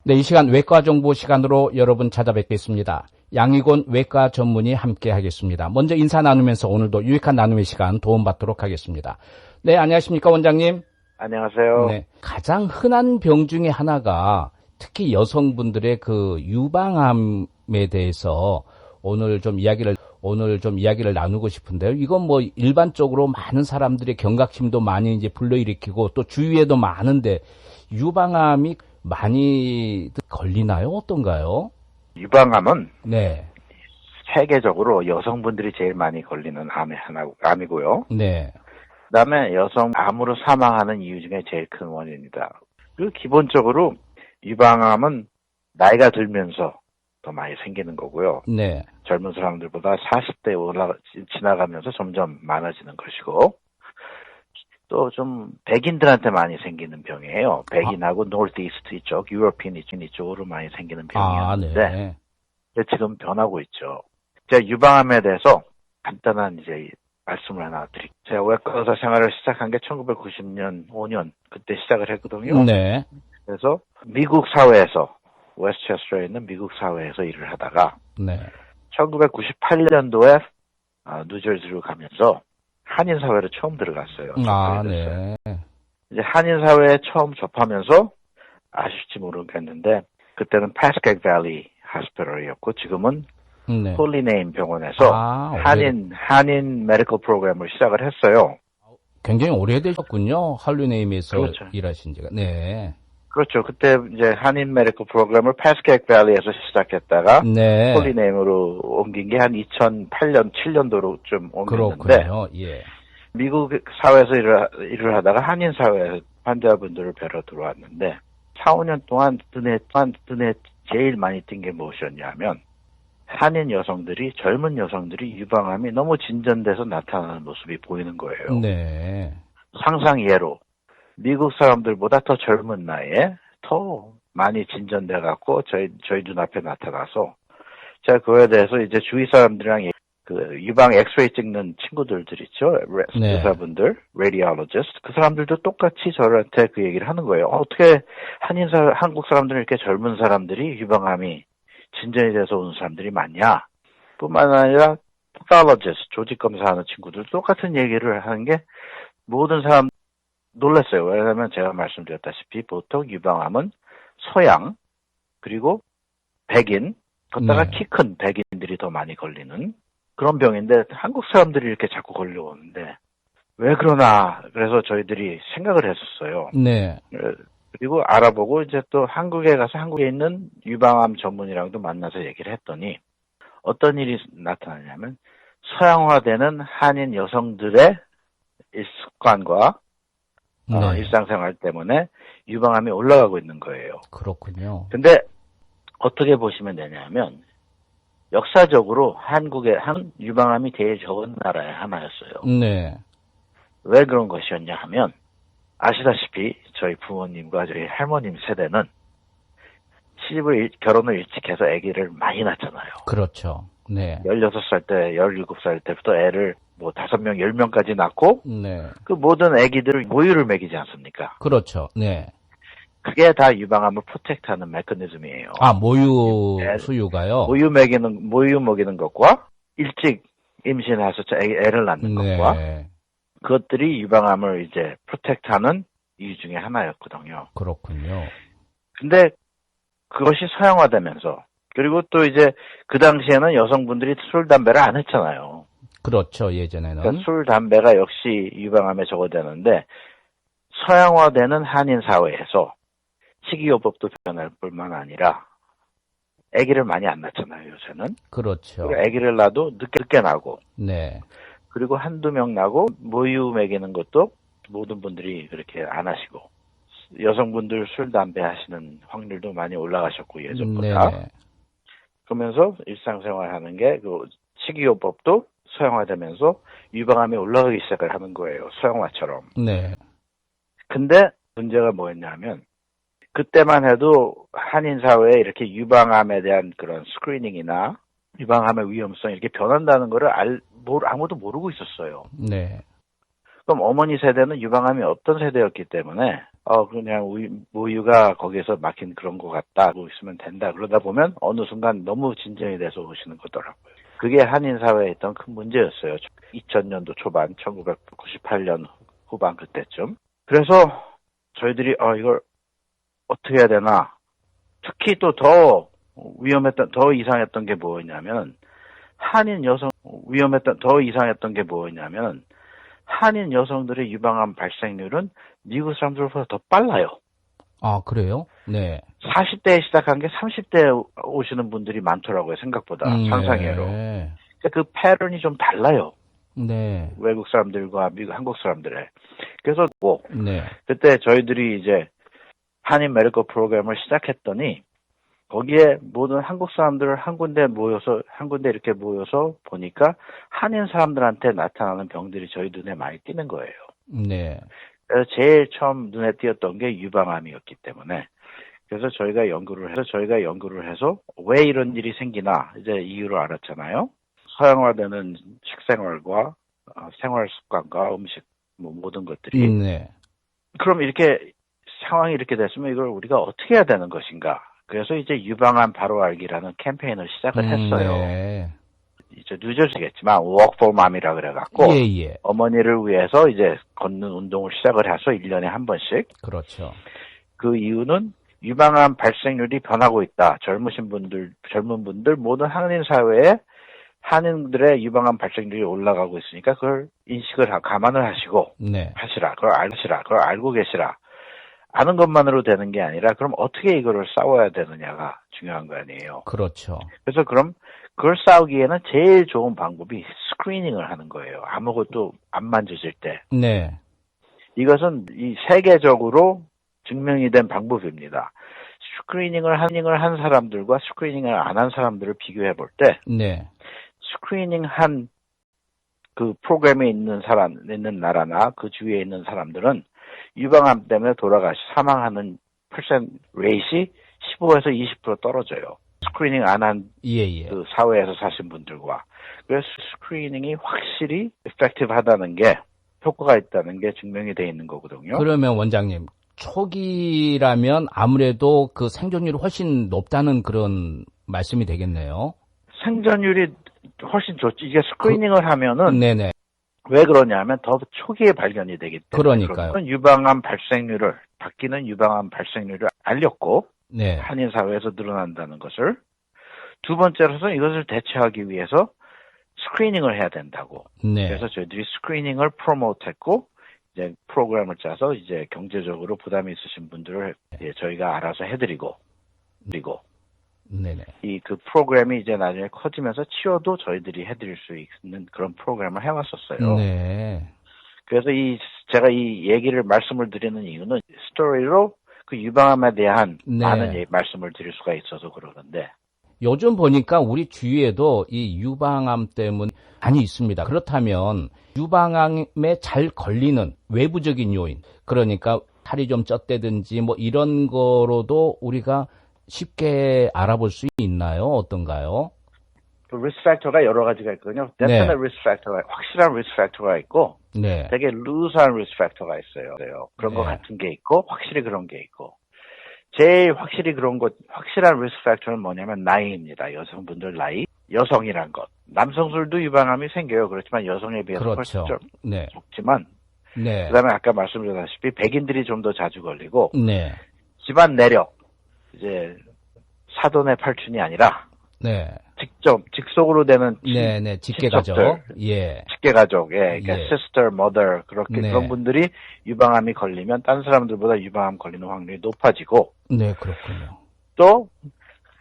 네, 이 시간 외과 정보 시간으로 여러분 찾아뵙겠습니다. 양희곤 외과 전문의 함께 하겠습니다. 먼저 인사 나누면서 오늘도 유익한 나눔의 시간 도움받도록 하겠습니다. 네, 안녕하십니까, 원장님? 안녕하세요. 네, 가장 흔한 병 중에 하나가 특히 여성분들의 그 유방암에 대해서 오늘 좀 이야기를 나누고 싶은데요. 이건 뭐 일반적으로 많은 사람들의 경각심도 많이 이제 불러일으키고 또 주위에도 많은데 유방암이 많이 걸리나요? 어떤가요? 유방암은 네. 세계적으로 여성분들이 제일 많이 걸리는 암이고요. 네. 그다음에 여성 암으로 사망하는 이유 중에 제일 큰 원인입니다. 그리고 기본적으로 유방암은 나이가 들면서 더 많이 생기는 거고요. 네. 젊은 사람들보다 40대 지나가면서 점점 많아지는 것이고, 또 좀 백인들한테 많이 생기는 병이에요. 백인하고 노스이스트 이쪽, 유러피안 이쪽으로 많이 생기는 병이었는데, 네. 지금 변하고 있죠. 제가 유방암에 대해서 간단한 이제 말씀을 하나 드릴게요. 제가 외과 의사 생활을 시작한 게 1990년, 5년 그때 시작을 했거든요. 네. 그래서 미국 사회에서 웨스트체스터에 있는 미국 사회에서 일을 하다가 네. 1998년도에 뉴저지로 가면서 한인 사회로 처음 들어갔어요. 네. 이제 한인 사회에 처음 접하면서 아실지 모르겠는데 그때는 파스케이크 밸리 하스피털이었고 지금은 네. 홀리네임 병원에서 한인 메디컬 프로그램을 시작을 했어요. 굉장히 오래되셨군요. 홀리네임에서 그렇죠. 일하신 지가. 네. 그렇죠. 그때 이제 한인 메디컬 프로그램을 파스케이크 밸리에서 시작했다가 네. 홀리네임으로 옮긴 게 한 2008년, 7년도로 좀 옮겼는데 그렇군요. 예. 미국 사회에서 일을 하다가 한인 사회에서 환자분들을 뵈러 들어왔는데 4, 5년 동안 눈에 제일 많이 띈 게 무엇이었냐면 한인 여성들이, 젊은 여성들이 유방암이 너무 진전돼서 나타나는 모습이 보이는 거예요. 네. 상상 이해로 미국 사람들보다 더 젊은 나이에 더 많이 진전돼 갖고 저희 눈앞에 나타나서 제가 그거에 대해서 이제 주위 사람들이랑 그 유방 엑스레이 찍는 친구들들 있죠. 네. 의사분들, radiologist. 그 사람들도 똑같이 저한테 그 얘기를 하는 거예요. 어떻게 한국 사람들은 이렇게 젊은 사람들이 유방암이 진전이 돼서 오는 사람들이 많냐? 뿐만 아니라 pathologist, 조직 검사하는 친구들도 똑같은 얘기를 하는 게 모든 사람 놀랐어요. 왜냐하면 제가 말씀드렸다시피 보통 유방암은 서양 그리고 백인 걷다가 키 큰 백인들이 더 많이 걸리는 그런 병인데 한국 사람들이 이렇게 자꾸 걸려오는데 왜 그러나 그래서 저희들이 생각을 했었어요. 네. 그리고 알아보고 이제 또 한국에 가서 한국에 있는 유방암 전문이랑도 만나서 얘기를 했더니 어떤 일이 나타나냐면 서양화되는 한인 여성들의 습관과 일상생활 때문에 유방암이 올라가고 있는 거예요. 그렇군요. 근데 어떻게 보시면 되냐면 역사적으로 한국의 유방암이 제일 적은 나라의 하나였어요. 네. 왜 그런 것이었냐 하면 아시다시피 저희 부모님과 저희 할머님 세대는 결혼을 일찍 해서 아기를 많이 낳잖아요. 그렇죠. 네. 16살 때, 17살 때부터 애를 5명, 10명까지 낳고 네. 그 모든 아기들을 모유를 먹이지 않습니까? 그렇죠. 네. 그게 다 유방암을 프로텍트하는 메커니즘이에요. 모유 수유가요? 모유 먹이는 것과 일찍 임신해서 애를 낳는 것과 그것들이 유방암을 이제 프로텍트하는 이유 중에 하나였거든요. 그렇군요. 근데 그것이 서양화되면서 그리고 또 이제 그 당시에는 여성분들이 술, 담배를 안 했잖아요. 그렇죠. 예전에는. 그러니까 술, 담배가 역시 유방암에 적어되는데 서양화되는 한인 사회에서 식이요법도 변할 뿐만 아니라 아기를 많이 안 낳잖아요, 요새는. 그렇죠. 그리고 아기를 낳아도 늦게 나고. 네. 그리고 한두 명 나고 모유 먹이는 것도 모든 분들이 그렇게 안 하시고. 여성분들 술, 담배 하시는 확률도 많이 올라가셨고, 예전보다. 네. 그러면서 일상생활 하는 게 그 식이요법도 서양화되면서 유방암이 올라가기 시작을 하는 거예요. 서양화처럼. 네. 근데 문제가 뭐였냐면 그때만 해도 한인 사회에 이렇게 유방암에 대한 그런 스크리닝이나 유방암의 위험성 이렇게 변한다는 거를 아무도 모르고 있었어요. 네. 그럼 어머니 세대는 유방암이 없던 세대였기 때문에 그냥 모유가 거기에서 막힌 그런 것 같다. 뭐 있으면 된다. 그러다 보면 어느 순간 너무 진전이 돼서 오시는 거더라고요. 그게 한인사회에 있던 큰 문제였어요. 2000년도 초반, 1998년 후반 그때쯤. 그래서 저희들이, 이걸 어떻게 해야 되나. 특히 또 더 이상했던 게 뭐였냐면, 한인 여성들의 유방암 발생률은 미국 사람들보다 더 빨라요. 아, 그래요? 네. 40대에 시작한 게 30대에 오시는 분들이 많더라고요, 생각보다. 상상외로. 네. 그 패턴이 좀 달라요. 네. 외국 사람들과 한국 사람들의. 그래서 네. 그때 저희들이 이제 한인 메디컬 프로그램을 시작했더니 거기에 모든 한국 사람들을 한 군데 이렇게 모여서 보니까 한인 사람들한테 나타나는 병들이 저희 눈에 많이 띄는 거예요. 네. 그래서 제일 처음 눈에 띄었던 게 유방암이었기 때문에 그래서 저희가 연구를 해서 왜 이런 일이 생기나 이제 이유를 알았잖아요. 서양화되는 식생활과 생활 습관과 음식 모든 것들이 네. 그럼 이렇게 상황이 이렇게 됐으면 이걸 우리가 어떻게 해야 되는 것인가? 그래서 이제 유방암 바로 알기라는 캠페인을 시작을 했어요. 네. 이제 늦어지겠지만 Walk for Mom이라 그래갖고 예. 어머니를 위해서 이제 걷는 운동을 시작을 해서 1년에 한 번씩. 그렇죠. 그 이유는 유방암 발생률이 변하고 있다. 젊은 분들 모든 한인 사회에 한인들의 유방암 발생률이 올라가고 있으니까 그걸 감안을 하시고 네. 그걸 알고 계시라. 아는 것만으로 되는 게 아니라 그럼 어떻게 이거를 싸워야 되느냐가 중요한 거 아니에요. 그렇죠. 그래서 그럼 그걸 싸우기에는 제일 좋은 방법이 스크리닝을 하는 거예요. 아무것도 안 만져질 때. 네. 이것은 이 세계적으로 증명이 된 방법입니다. 스크리닝을 한 사람들과 스크리닝을 안 한 사람들을 비교해 볼 때, 네. 스크리닝 한 그 프로그램에 있는 나라나 그 주위에 있는 사람들은 유방암 때문에 사망하는 레이시 15에서 20% 떨어져요. 스크리닝 안 한 그 사회에서 사신 분들과. 그래서 스크리닝이 확실히 effective하다는 게 효과가 있다는 게 증명이 돼 있는 거거든요. 그러면 원장님, 초기라면 아무래도 그 생존율이 훨씬 높다는 그런 말씀이 되겠네요. 생존율이 훨씬 좋지. 이게 스크리닝을 하면은 네네. 왜 그러냐면 더 초기에 발견이 되기 때문에. 그러니까요. 바뀌는 유방암 발생률을 알렸고 네. 한인 사회에서 늘어난다는 것을. 두 번째로는 이것을 대처하기 위해서 스크리닝을 해야 된다고. 네. 그래서 저희들이 스크리닝을 프로모트했고 이제 프로그램을 짜서 이제 경제적으로 부담이 있으신 분들을 저희가 알아서 해드리고 그리고 네네. 그 프로그램이 이제 나중에 커지면서 치료도 저희들이 해드릴 수 있는 그런 프로그램을 해왔었어요. 네. 그래서 제가 이 얘기를 말씀을 드리는 이유는 스토리로 그 유방암에 대한 많은 말씀을 드릴 수가 있어서 그러는데. 요즘 보니까 우리 주위에도 이 유방암 때문에 많이 있습니다. 그렇다면 유방암에 잘 걸리는 외부적인 요인, 그러니까 살이 좀 쪘다든지 뭐 이런 거로도 우리가 쉽게 알아볼 수 있나요? 어떤가요? 그 리스크 팩터가 여러 가지가 있거든요. definite 리스크 팩터가, 확실한 리스크 팩터가 있고 되게 loose한 리스크 팩터가 있어요. 그런 것 같은 게 있고 확실히 그런 게 있고. 제일 확실한 리스크 팩터는 뭐냐면 나이입니다. 여성분들 나이. 여성이란 것. 남성들도 유방암이 생겨요. 그렇지만 여성에 비해서 그렇죠. 훨씬 좀 적지만. 그다음에 아까 말씀드렸다시피 백인들이 좀 더 자주 걸리고. 집안 내력. 이제 사돈의 팔춘이 아니라. 직속으로 되는. 직계가족. 직계가족. 그러니까 sister, mother. 그런 분들이 유방암이 걸리면 다른 사람들보다 유방암 걸리는 확률이 높아지고. 그렇군요. 또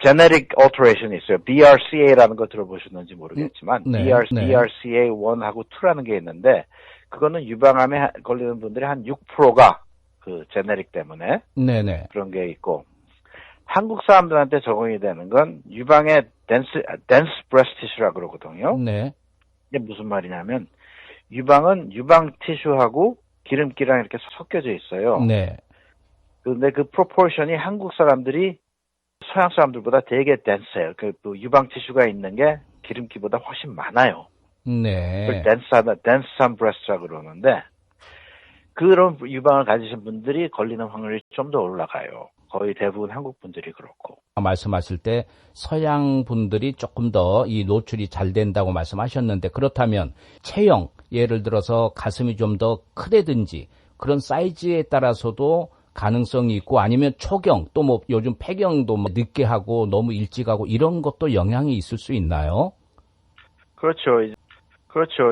genetic alteration이 있어요. BRCA라는 거 들어보셨는지 모르겠지만 BRCA1하고 2라는 게 있는데 그거는 유방암에 걸리는 분들의 한 6%가 그 genetic 때문에 그런 게 있고 한국 사람들한테 적용이 되는 건 유방의 dense breast tissue라 그러거든요. 이게 무슨 말이냐면 유방은 유방 티슈하고 기름기랑 이렇게 섞여져 있어요. 그런데 그 프로포션이 한국 사람들이 서양 사람들보다 되게 덴스해요. 그 유방 티슈가 있는 게 기름기보다 훨씬 많아요. 그걸 덴스한 브레스트라고 그러는데 그런 유방을 가지신 분들이 걸리는 확률이 좀 더 올라가요. 거의 대부분 한국 분들이 그렇고. 말씀하실 때 서양 분들이 조금 더 이 노출이 잘 된다고 말씀하셨는데 그렇다면 체형, 예를 들어서 가슴이 좀 더 크다든지 그런 사이즈에 따라서도 가능성이 있고 아니면 초경 또 뭐 요즘 폐경도 뭐 늦게 하고 너무 일찍 하고 이런 것도 영향이 있을 수 있나요? 그렇죠.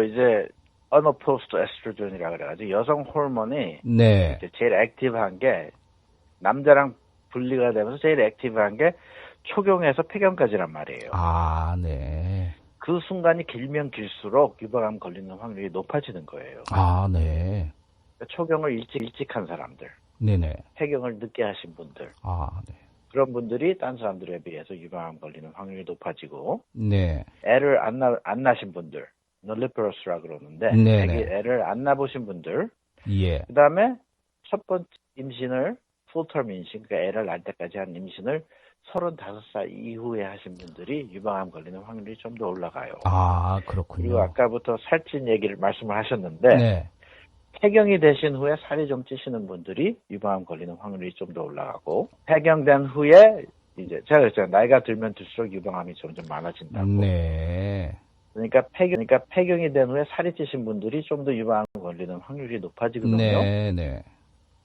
이제 unopposed estrogen이라고 그래가지고 여성 호르몬이 네. 이제 제일 액티브한 게 남자랑 분리가 되면서 제일 액티브한 게 초경에서 폐경까지란 말이에요. 아, 네. 그 순간이 길면 길수록 유방암 걸리는 확률이 높아지는 거예요. 아, 네. 초경을 일찍 한 사람들, 네네. 폐경을 늦게 하신 분들, 아, 네. 그런 분들이 딴 사람들에 비해서 유방암 걸리는 확률이 높아지고, 네. 애를 안 낳으신 분들, nulliparos라 그러는데, 네네. 애를 안 낳으신 분들, 예. 그 다음에 첫 번째 임신을, 풀텀 임신, 그러니까 애를 낳을 때까지 한 임신을 35살 이후에 하신 분들이 유방암 걸리는 확률이 좀 더 올라가요. 아, 그렇군요. 그리고 아까부터 살찐 말씀을 하셨는데, 네. 폐경이 되신 후에 살이 좀 찌시는 분들이 유방암 걸리는 확률이 좀 더 올라가고, 폐경된 후에 이제 제가 그랬잖아요. 나이가 들면 들수록 유방암이 점점 많아진다고. 네. 그러니까 폐경이 된 후에 살이 찌신 분들이 좀 더 유방암 걸리는 확률이 높아지거든요. 네, 네.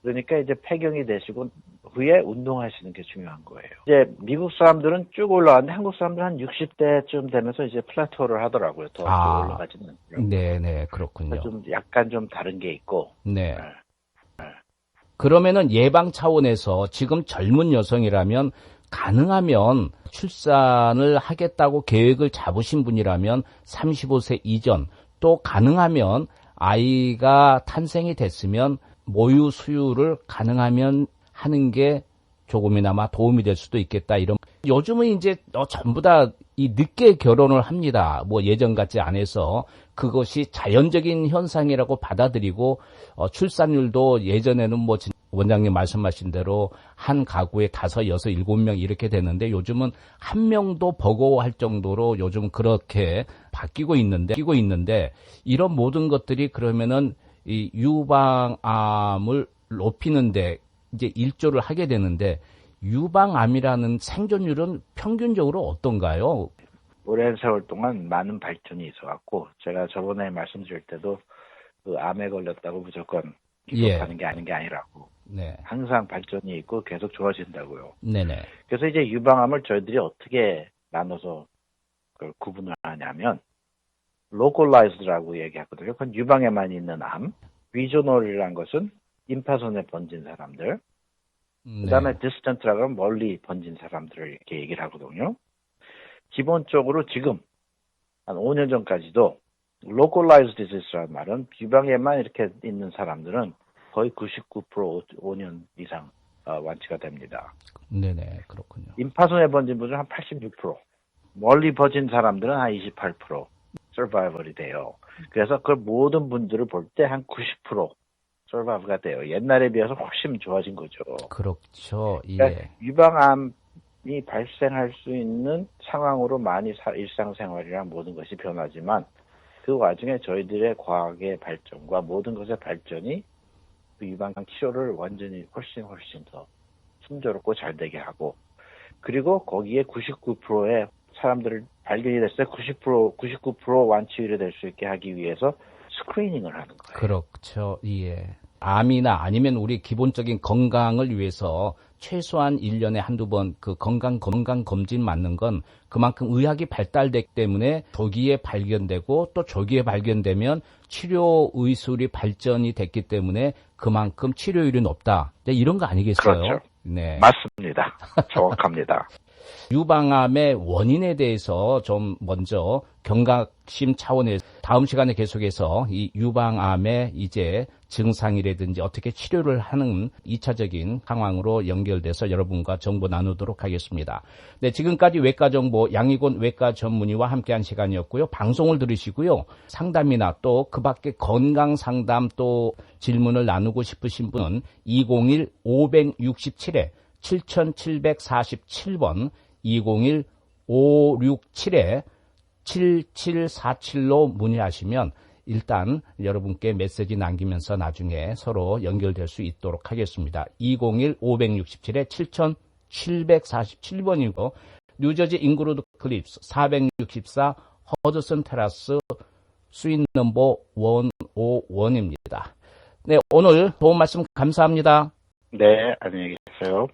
그러니까 이제 폐경이 되시고 후에 운동하시는 게 중요한 거예요. 이제 미국 사람들은 쭉 올라가는데 한국 사람들은 한 60대쯤 되면서 이제 플라토를 하더라고요. 더 올라가지는 않더라고요. 네, 네, 그렇군요. 좀 약간 좀 다른 게 있고. 네. 그러면은 예방 차원에서 지금 젊은 여성이라면 가능하면 출산을 하겠다고 계획을 잡으신 분이라면 35세 이전 또 가능하면 아이가 탄생이 됐으면 모유 수유를 가능하면 하는 게 조금이나마 도움이 될 수도 있겠다. 이런 요즘은 이제 전부 다 이 늦게 결혼을 합니다. 뭐 예전 같지 않아서 그것이 자연적인 현상이라고 받아들이고 출산율도 예전에는 뭐 원장님 말씀하신 대로 한 가구에 5, 6, 7명 이렇게 되는데 요즘은 한 명도 버거워할 정도로 요즘 그렇게 바뀌고 있는데 이런 모든 것들이 그러면은 이 유방암을 높이는데 이제 일조를 하게 되는데 유방암이라는 생존율은 평균적으로 어떤가요? 오랜 세월 동안 많은 발전이 있어갖고 제가 저번에 말씀드릴 때도 그 암에 걸렸다고 무조건 기록하는 게 아닌 게 아니라고. 네. 항상 발전이 있고 계속 좋아진다고요. 네네. 그래서 이제 유방암을 저희들이 어떻게 나눠서 그걸 구분을 하냐면 localized라고 얘기하거든요. 그건 유방에만 있는 암. regional이라는 것은 임파선에 번진 사람들. 네. 그다음에 distant라고 하면 멀리 번진 사람들을 이렇게 얘기를 하거든요. 기본적으로 지금 한 5년 전까지도 localized disease라는 말은 유방에만 이렇게 있는 사람들은 거의 99% 5년 이상 완치가 됩니다. 네네, 그렇군요. 임파선에 번진 분들은 한 86%, 멀리 번진 사람들은 한 28% 서바이벌이 돼요. 그래서 그 모든 분들을 볼 때 한 90% 서바이벌가 돼요. 옛날에 비해서 훨씬 좋아진 거죠. 그렇죠. 예. 그러니까 유방암이 발생할 수 있는 상황으로 많이 일상생활이랑 모든 것이 변하지만 그 와중에 저희들의 과학의 발전과 모든 것의 발전이 그 유방암 치료를 완전히 훨씬 더 순조롭고 잘 되게 하고 그리고 거기에 99%의 사람들을 발견이 됐을 때 99% 완치율이 될 수 있게 하기 위해서 스크리닝을 하는 거예요. 그렇죠. 예. 암이나 아니면 우리 기본적인 건강을 위해서 최소한 1년에 한두 번 그 건강 검진 맞는 건 그만큼 의학이 발달됐기 때문에 조기에 발견되고 또 조기에 발견되면 치료 의술이 발전이 됐기 때문에 그만큼 치료율이 높다. 이런 거 아니겠어요? 그렇죠. 네. 맞습니다. 정확합니다. 유방암의 원인에 대해서 좀 먼저 경각심 차원에서 다음 시간에 계속해서 이 유방암의 이제 증상이라든지 어떻게 치료를 하는 2차적인 상황으로 연결돼서 여러분과 정보 나누도록 하겠습니다. 네, 지금까지 외과정보 양희곤 외과 전문의와 함께한 시간이었고요. 방송을 들으시고요. 상담이나 또 그 밖에 건강상담 또 질문을 나누고 싶으신 분은 201-567-7747번 201-567-7747로 문의하시면 일단 여러분께 메시지 남기면서 나중에 서로 연결될 수 있도록 하겠습니다. 201-567-7747번이고 뉴저지 잉그루드 클립스 464 허드슨 테라스 스윗 넘버 101입니다. 네, 오늘 도움 말씀 감사합니다. 네, 안녕히 계세요.